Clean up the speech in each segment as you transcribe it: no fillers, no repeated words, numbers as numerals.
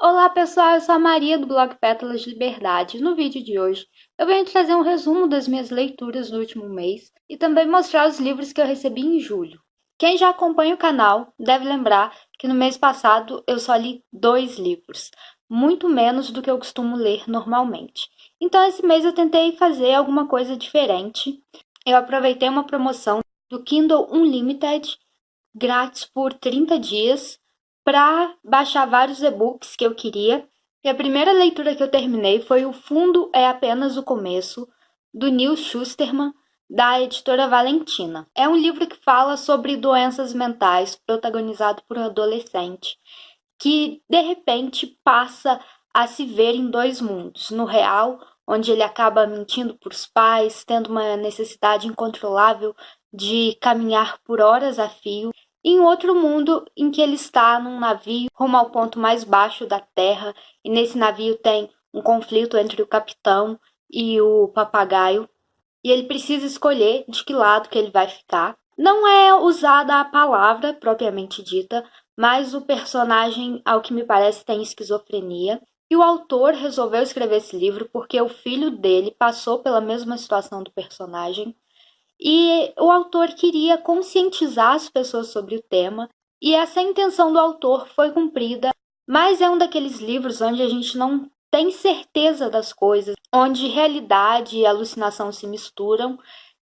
Olá pessoal, eu sou a Maria do blog Pétalas de Liberdade. No vídeo de hoje eu venho trazer um resumo das minhas leituras do último mês e também mostrar os livros que eu recebi em julho. Quem já acompanha o canal deve lembrar que no mês passado eu só li 2 livros, muito menos do que eu costumo ler normalmente. Então esse mês eu tentei fazer alguma coisa diferente. Eu aproveitei uma promoção do Kindle Unlimited grátis por 30 dias para baixar vários e-books que eu queria. E a primeira leitura que eu terminei foi O Fundo é Apenas o Começo, do Neil Shusterman, da editora Valentina. É um livro que fala sobre doenças mentais, protagonizado por um adolescente, que de repente passa a se ver em dois mundos. No real, onde ele acaba mentindo para os pais, tendo uma necessidade incontrolável de caminhar por horas a fio, e em outro mundo em que ele está num navio rumo ao ponto mais baixo da Terra, e nesse navio tem um conflito entre o capitão e o papagaio, e ele precisa escolher de que lado que ele vai ficar. Não é usada a palavra propriamente dita, mas o personagem, ao que me parece, tem esquizofrenia. E o autor resolveu escrever esse livro porque o filho dele passou pela mesma situação do personagem. E o autor queria conscientizar as pessoas sobre o tema, e essa intenção do autor foi cumprida, mas é um daqueles livros onde a gente não tem certeza das coisas, onde realidade e alucinação se misturam,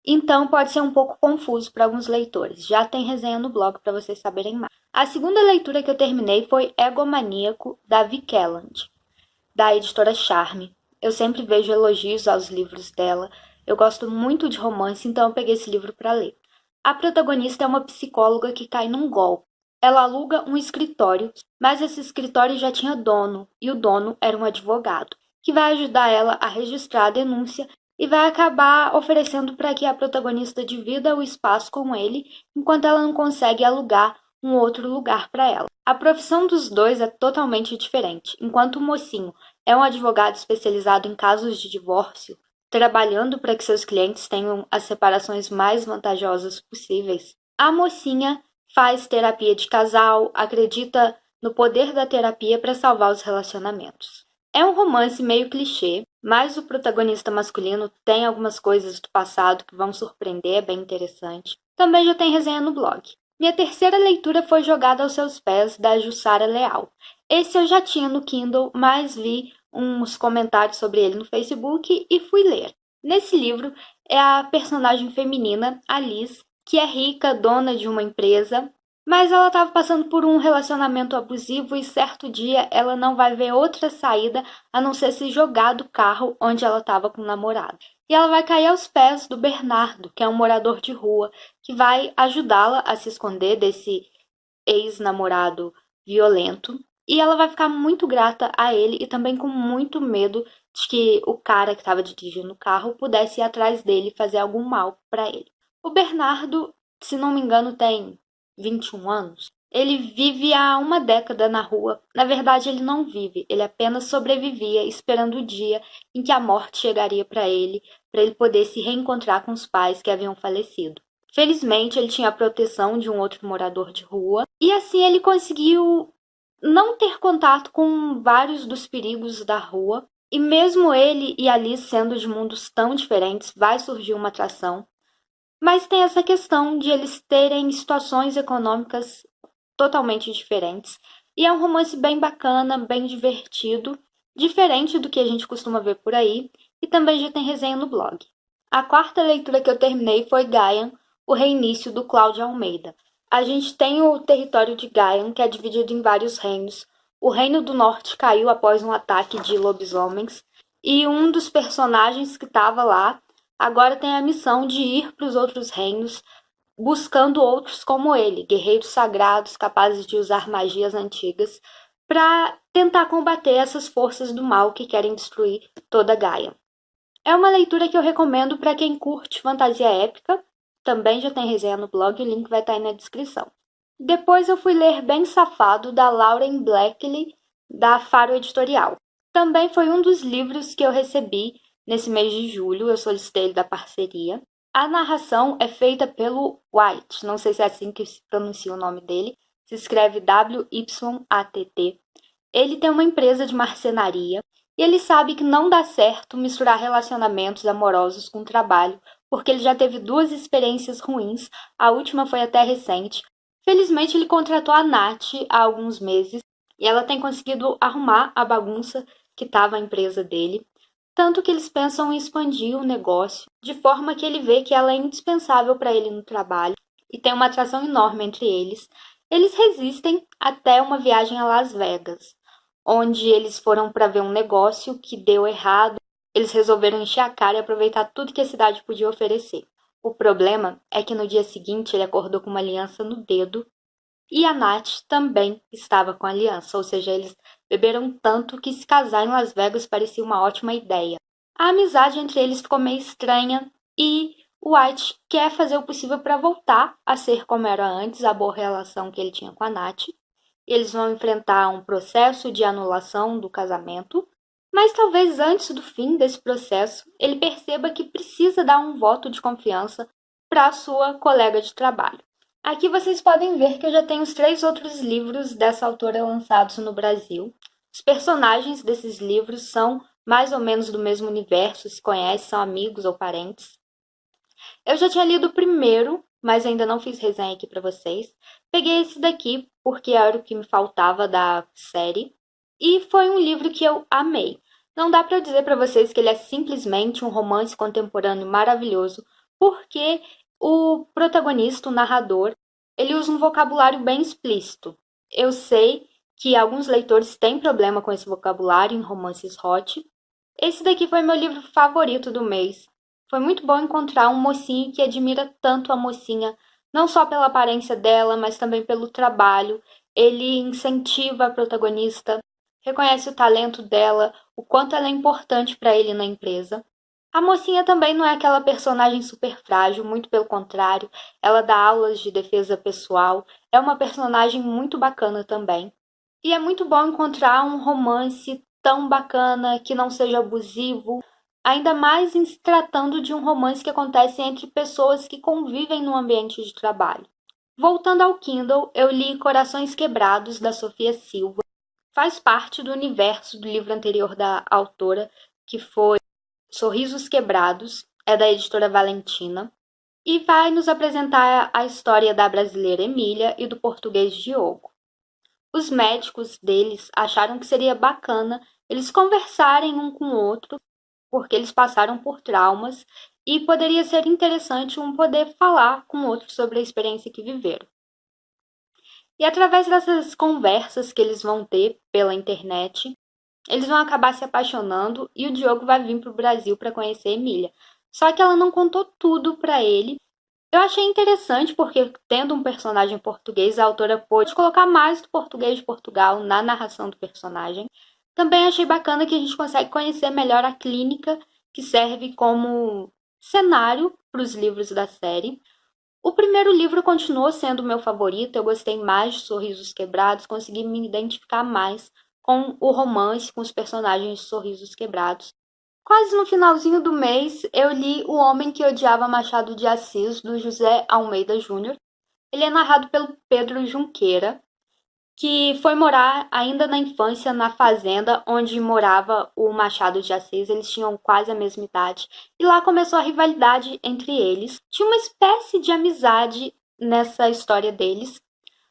então pode ser um pouco confuso para alguns leitores. Já tem resenha no blog para vocês saberem mais. A segunda leitura que eu terminei foi Egomaníaco, da Vicky Elland, da editora Charme. Eu sempre vejo elogios aos livros dela. Eu gosto muito de romance, então eu peguei esse livro para ler. A protagonista é uma psicóloga que cai num golpe. Ela aluga um escritório, mas esse escritório já tinha dono, e o dono era um advogado, que vai ajudar ela a registrar a denúncia e vai acabar oferecendo para que a protagonista divida o espaço com ele, enquanto ela não consegue alugar um outro lugar para ela. A profissão dos dois é totalmente diferente. Enquanto o mocinho é um advogado especializado em casos de divórcio, trabalhando para que seus clientes tenham as separações mais vantajosas possíveis, a mocinha faz terapia de casal, acredita no poder da terapia para salvar os relacionamentos. É um romance meio clichê, mas o protagonista masculino tem algumas coisas do passado que vão surpreender, é bem interessante. Também já tem resenha no blog. Minha terceira leitura foi Jogada aos Seus Pés, da Jussara Leal. Esse eu já tinha no Kindle, mas vi uns comentários sobre ele no Facebook e fui ler. Nesse livro é a personagem feminina, a Liz, que é rica, dona de uma empresa, mas ela estava passando por um relacionamento abusivo e certo dia ela não vai ver outra saída a não ser se jogar do carro onde ela estava com o namorado. E ela vai cair aos pés do Bernardo, que é um morador de rua, que vai ajudá-la a se esconder desse ex-namorado violento. E ela vai ficar muito grata a ele e também com muito medo de que o cara que estava dirigindo o carro pudesse ir atrás dele e fazer algum mal para ele. O Bernardo, se não me engano, tem 21 anos. Ele vive há uma década na rua. Na verdade, ele não vive, ele apenas sobrevivia esperando o dia em que a morte chegaria para ele poder se reencontrar com os pais que haviam falecido. Felizmente, ele tinha a proteção de um outro morador de rua, e assim ele conseguiu não ter contato com vários dos perigos da rua. E mesmo ele e Alice sendo de mundos tão diferentes, vai surgir uma atração. Mas tem essa questão de eles terem situações econômicas totalmente diferentes. E é um romance bem bacana, bem divertido, diferente do que a gente costuma ver por aí, e também já tem resenha no blog. A quarta leitura que eu terminei foi Gaian, o reinício, do Cláudio Almeida. A gente tem o território de Gaian, que é dividido em vários reinos. O Reino do Norte caiu após um ataque de lobisomens, e um dos personagens que estava lá agora tem a missão de ir para os outros reinos, buscando outros como ele, guerreiros sagrados capazes de usar magias antigas, para tentar combater essas forças do mal que querem destruir toda Gaia. É uma leitura que eu recomendo para quem curte fantasia épica. Também já tem resenha no blog, o link vai estar aí na descrição. Depois eu fui ler Bem Safado, da Lauren Blackley, da Faro Editorial. Também foi um dos livros que eu recebi nesse mês de julho, eu solicitei ele da parceria. A narração é feita pelo White, não sei se é assim que se pronuncia o nome dele, se escreve W-Y-A-T-T. Ele tem uma empresa de marcenaria e ele sabe que não dá certo misturar relacionamentos amorosos com trabalho, porque ele já teve duas experiências ruins, a última foi até recente. Felizmente, ele contratou a Nath há alguns meses e ela tem conseguido arrumar a bagunça que estava a empresa dele, tanto que eles pensam em expandir o negócio, de forma que ele vê que ela é indispensável para ele no trabalho e tem uma atração enorme entre eles. Eles resistem até uma viagem a Las Vegas, onde eles foram para ver um negócio que deu errado. Eles resolveram encher a cara e aproveitar tudo que a cidade podia oferecer. O problema é que no dia seguinte ele acordou com uma aliança no dedo e a Nath também estava com a aliança, ou seja, eles beberam tanto que se casar em Las Vegas parecia uma ótima ideia. A amizade entre eles ficou meio estranha e o White quer fazer o possível para voltar a ser como era antes, a boa relação que ele tinha com a Nath. Eles vão enfrentar um processo de anulação do casamento, mas talvez antes do fim desse processo ele perceba que precisa dar um voto de confiança para a sua colega de trabalho. Aqui vocês podem ver que eu já tenho os 3 outros livros dessa autora lançados no Brasil. Os personagens desses livros são mais ou menos do mesmo universo, se conhecem, são amigos ou parentes. Eu já tinha lido o primeiro, mas ainda não fiz resenha aqui para vocês. Peguei esse daqui porque era o que me faltava da série e foi um livro que eu amei. Não dá para dizer para vocês que ele é simplesmente um romance contemporâneo maravilhoso, porque o protagonista, o narrador, ele usa um vocabulário bem explícito. Eu sei que alguns leitores têm problema com esse vocabulário em romances hot. Esse daqui foi meu livro favorito do mês. Foi muito bom encontrar um mocinho que admira tanto a mocinha, não só pela aparência dela, mas também pelo trabalho. Ele incentiva a protagonista, reconhece o talento dela, o quanto ela é importante para ele na empresa. A mocinha também não é aquela personagem super frágil, muito pelo contrário, ela dá aulas de defesa pessoal, é uma personagem muito bacana também. E é muito bom encontrar um romance tão bacana, que não seja abusivo, ainda mais em se tratando de um romance que acontece entre pessoas que convivem no ambiente de trabalho. Voltando ao Kindle, eu li Corações Quebrados, da Sofia Silva. Faz parte do universo do livro anterior da autora, que foi Sorrisos Quebrados, é da editora Valentina, e vai nos apresentar a história da brasileira Emília e do português Diogo. Os médicos deles acharam que seria bacana eles conversarem um com o outro, porque eles passaram por traumas e poderia ser interessante um poder falar com o outro sobre a experiência que viveram. E através dessas conversas que eles vão ter pela internet, eles vão acabar se apaixonando e o Diogo vai vir para o Brasil para conhecer a Emília. Só que ela não contou tudo para ele. Eu achei interessante porque, tendo um personagem português, a autora pôde colocar mais do português de Portugal na narração do personagem. Também achei bacana que a gente consegue conhecer melhor a clínica que serve como cenário para os livros da série. O primeiro livro continuou sendo o meu favorito, eu gostei mais de Sorrisos Quebrados, consegui me identificar mais com o romance, com os personagens de Sorrisos Quebrados. Quase no finalzinho do mês, eu li O Homem que Odiava Machado de Assis, do José Almeida Júnior. Ele é narrado pelo Pedro Junqueira, que foi morar ainda na infância na fazenda onde morava o Machado de Assis. Eles tinham quase a mesma idade. E lá começou a rivalidade entre eles. Tinha uma espécie de amizade nessa história deles,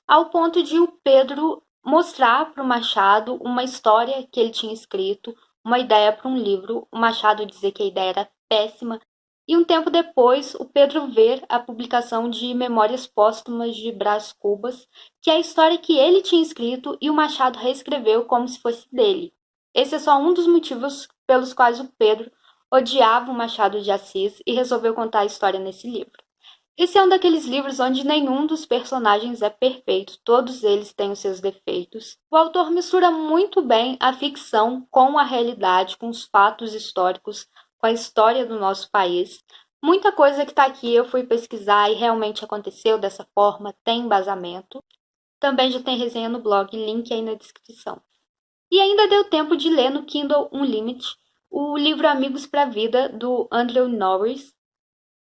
ao ponto de o Pedro mostrar para o Machado uma história que ele tinha escrito, uma ideia para um livro. O Machado dizer que a ideia era péssima. E um tempo depois, o Pedro vê a publicação de Memórias Póstumas de Brás Cubas, que é a história que ele tinha escrito e o Machado reescreveu como se fosse dele. Esse é só um dos motivos pelos quais o Pedro odiava o Machado de Assis e resolveu contar a história nesse livro. Esse é um daqueles livros onde nenhum dos personagens é perfeito, todos eles têm os seus defeitos. O autor mistura muito bem a ficção com a realidade, com os fatos históricos, com a história do nosso país. Muita coisa que está aqui eu fui pesquisar e realmente aconteceu dessa forma, tem embasamento. Também já tem resenha no blog, link aí na descrição. E ainda deu tempo de ler no Kindle Unlimited o livro Amigos para a Vida, do Andrew Norris.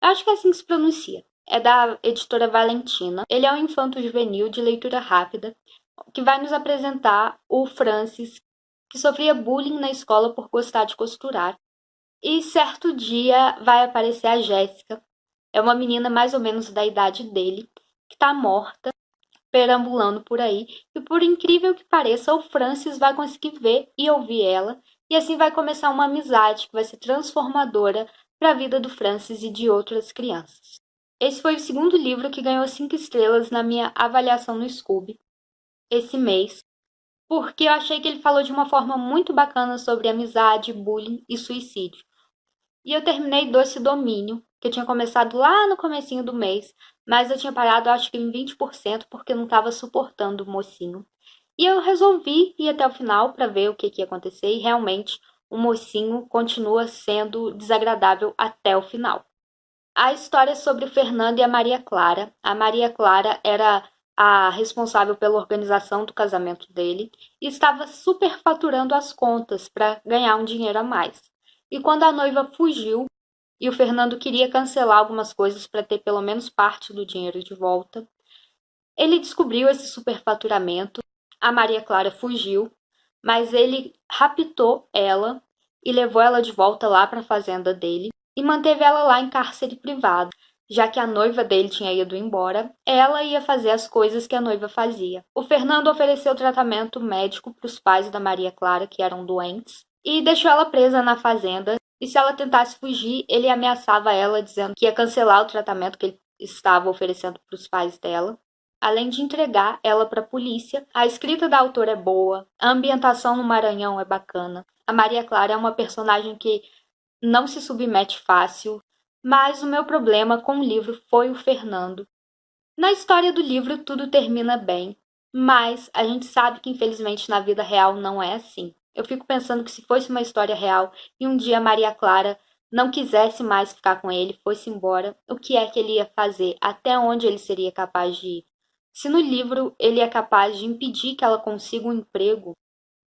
Acho que é assim que se pronuncia. É da editora Valentina. Ele é um infanto juvenil de leitura rápida. que vai nos apresentar o Francis, que sofria bullying na escola por gostar de costurar. E certo dia vai aparecer a Jéssica, é uma menina mais ou menos da idade dele, que está morta, perambulando por aí, e por incrível que pareça, o Francis vai conseguir ver e ouvir ela, e assim vai começar uma amizade que vai ser transformadora para a vida do Francis e de outras crianças. Esse foi o segundo livro que ganhou 5 estrelas na minha avaliação no Scoob esse mês, porque eu achei que ele falou de uma forma muito bacana sobre amizade, bullying e suicídio. E eu terminei Doce Domínio, que eu tinha começado lá no comecinho do mês, mas eu tinha parado acho que em 20% porque eu não estava suportando o mocinho. E eu resolvi ir até o final para ver o que ia acontecer e realmente o mocinho continua sendo desagradável até o final. A história é sobre o Fernando e a Maria Clara. A Maria Clara era a responsável pela organização do casamento dele e estava superfaturando as contas para ganhar um dinheiro a mais. E quando a noiva fugiu e o Fernando queria cancelar algumas coisas para ter pelo menos parte do dinheiro de volta, ele descobriu esse superfaturamento. A Maria Clara fugiu, mas ele raptou ela e levou ela de volta lá para a fazenda dele e manteve ela lá em cárcere privado. Já que a noiva dele tinha ido embora, ela ia fazer as coisas que a noiva fazia. O Fernando ofereceu tratamento médico para os pais da Maria Clara, que eram doentes, e deixou ela presa na fazenda. E se ela tentasse fugir, ele ameaçava ela, dizendo que ia cancelar o tratamento que ele estava oferecendo para os pais dela. Além de entregar ela para a polícia, a escrita da autora é boa, a ambientação no Maranhão é bacana. A Maria Clara é uma personagem que não se submete fácil, mas o meu problema com o livro foi o Fernando. Na história do livro tudo termina bem, mas a gente sabe que infelizmente na vida real não é assim. Eu fico pensando que se fosse uma história real e um dia a Maria Clara não quisesse mais ficar com ele, fosse embora, o que é que ele ia fazer? Até onde ele seria capaz de ir? Se no livro ele é capaz de impedir que ela consiga um emprego,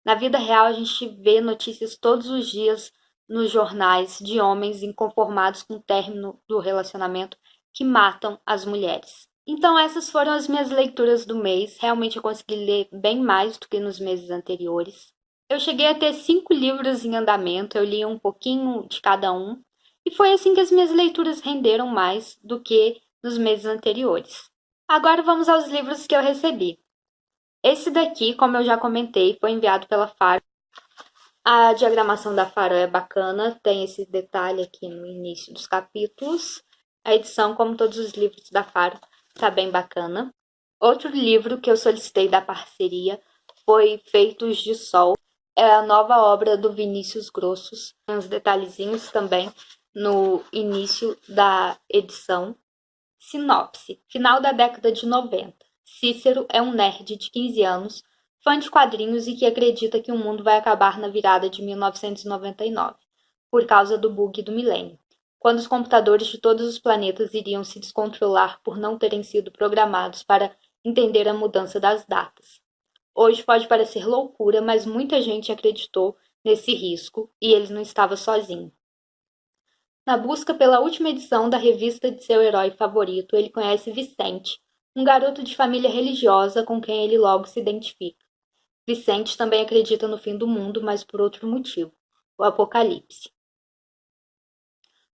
na vida real a gente vê notícias todos os dias nos jornais de homens inconformados com o término do relacionamento que matam as mulheres. Então essas foram as minhas leituras do mês. Realmente eu consegui ler bem mais do que nos meses anteriores. Eu cheguei a ter 5 livros em andamento, eu li um pouquinho de cada um, e foi assim que as minhas leituras renderam mais do que nos meses anteriores. Agora vamos aos livros que eu recebi. Esse daqui, como eu já comentei, foi enviado pela Faro. A diagramação da Faro é bacana, tem esse detalhe aqui no início dos capítulos. A edição, como todos os livros da Faro, está bem bacana. Outro livro que eu solicitei da parceria foi Feitos de Sol. É a nova obra do Vinícius Grossos. Tem uns detalhezinhos também no início da edição. Sinopse: final da década de 90. Cícero é um nerd de 15 anos, fã de quadrinhos e que acredita que o mundo vai acabar na virada de 1999, por causa do bug do milênio, quando os computadores de todos os planetas iriam se descontrolar por não terem sido programados para entender a mudança das datas. Hoje pode parecer loucura, mas muita gente acreditou nesse risco e ele não estava sozinho. Na busca pela última edição da revista de seu herói favorito, ele conhece Vicente, um garoto de família religiosa com quem ele logo se identifica. Vicente também acredita no fim do mundo, mas por outro motivo: o apocalipse.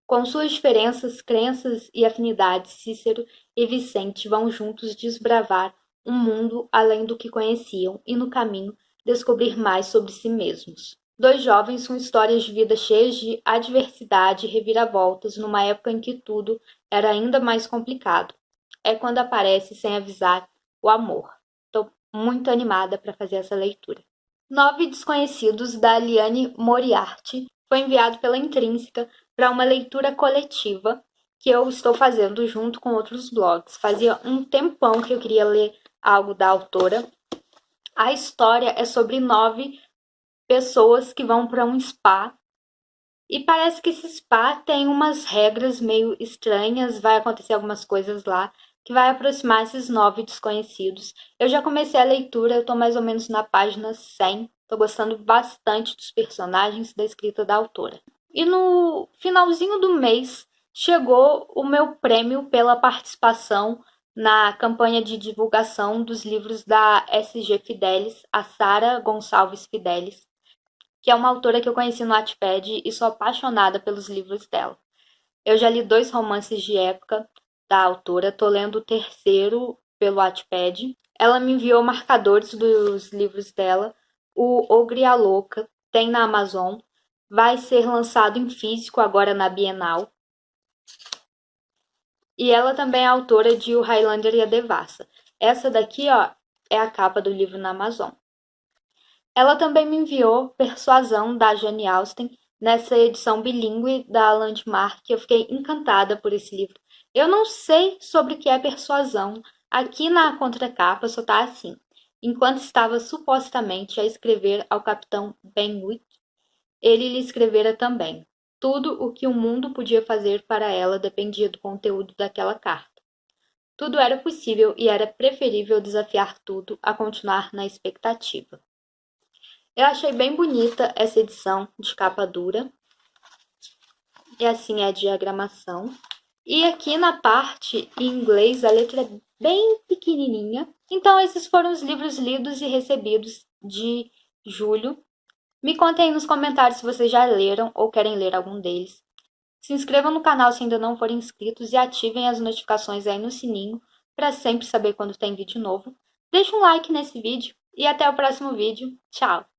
Com suas diferenças, crenças e afinidades, Cícero e Vicente vão juntos desbravar um mundo além do que conheciam e, no caminho, descobrir mais sobre si mesmos. Dois jovens com histórias de vida cheias de adversidade e reviravoltas numa época em que tudo era ainda mais complicado. É quando aparece, sem avisar, o amor. Estou muito animada para fazer essa leitura. 9 Desconhecidos, da Liane Moriarty, foi enviado pela Intrínseca para uma leitura coletiva que eu estou fazendo junto com outros blogs. Fazia um tempão que eu queria ler algo da autora. A história é sobre 9 pessoas que vão para um spa e parece que esse spa tem umas regras meio estranhas, vai acontecer algumas coisas lá que vai aproximar esses 9 desconhecidos. Eu já comecei a leitura, eu estou mais ou menos na página 100, estou gostando bastante dos personagens e da escrita da autora. E no finalzinho do mês chegou o meu prêmio pela participação na campanha de divulgação dos livros da SG Fidelis, a Sara Gonçalves Fidelis, que é uma autora que eu conheci no Wattpad e sou apaixonada pelos livros dela. Eu já li 2 romances de época da autora, tô lendo o terceiro pelo Wattpad. Ela me enviou marcadores dos livros dela. O Ogre e a Louca tem na Amazon. Vai ser lançado em físico agora na Bienal. E ela também é autora de O Highlander e a Devassa. Essa daqui, ó, é a capa do livro na Amazon. Ela também me enviou Persuasão, da Jane Austen, nessa edição bilíngue da Landmark. Eu fiquei encantada por esse livro. Eu não sei sobre o que é persuasão. Aqui na contracapa só tá assim. Enquanto estava supostamente a escrever ao capitão Benwick, ele lhe escrevera também. Tudo o que o mundo podia fazer para ela dependia do conteúdo daquela carta. Tudo era possível e era preferível desafiar tudo a continuar na expectativa. Eu achei bem bonita essa edição de capa dura. E assim é a diagramação. E aqui na parte em inglês a letra é bem pequenininha. Então esses foram os livros lidos e recebidos de julho. Me contem aí nos comentários se vocês já leram ou querem ler algum deles. Se inscrevam no canal se ainda não forem inscritos e ativem as notificações aí no sininho para sempre saber quando tem vídeo novo. Deixe um like nesse vídeo e até o próximo vídeo. Tchau!